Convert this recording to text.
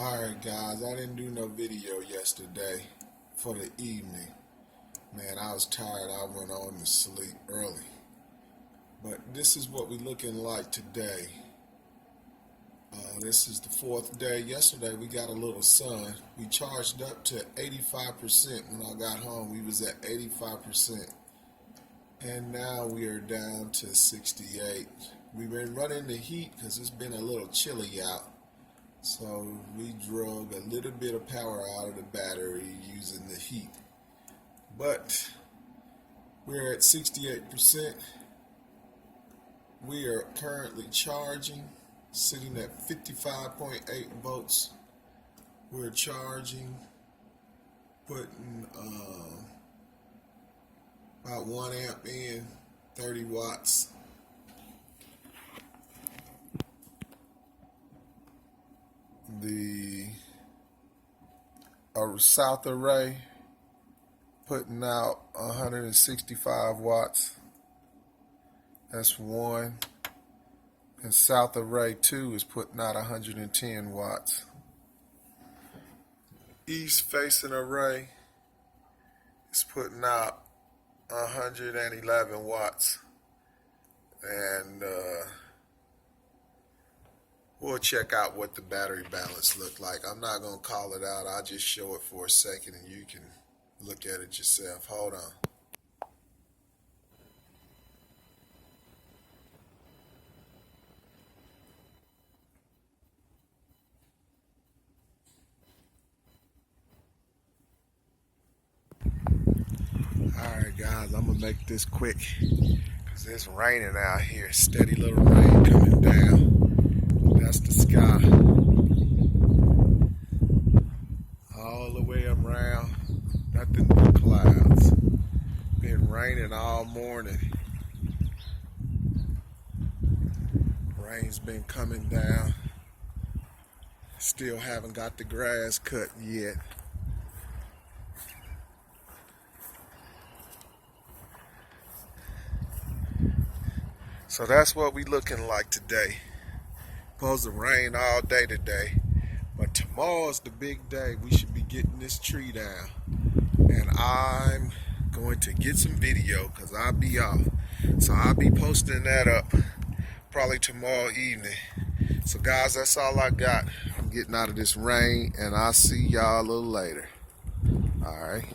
Alright guys, I didn't do no video yesterday for the evening. Man, I was tired. I went on to sleep early. But this is what we looking like today. This is the fourth day. Yesterday we got a little sun. We charged up to 85%. When I got home we was at 85%. And now we are down to 68. We've been running the heat because it's been a little chilly out. So we drug a little bit of power out of the battery using the heat. But we're at 68%. We are currently charging, sitting at 55.8 volts. We're charging, putting about 1 amp in, 30 watts. The south array putting out 165 watts. That's one. And south array 2 is putting out 110 watts. East facing array is putting out 111 watts. And we'll check out what the battery balance look like. I'm not going to call it out. I'll just show it for a second and you can look at it yourself. Hold on. Alright guys, I'm going to make this quick because it's raining out here. Steady little rain coming down. That's the sky. All the way around, nothing but clouds. Been raining all morning. Rain's been coming down. Still haven't got the grass cut yet. So that's what we looking like today. Supposed to rain all day today, but tomorrow's the big day. We should be getting this tree down, and I'm going to get some video because I'll be off. So I'll be posting that up probably tomorrow evening. So guys, that's all I got. I'm getting out of this rain, and I'll see y'all a little later. All right.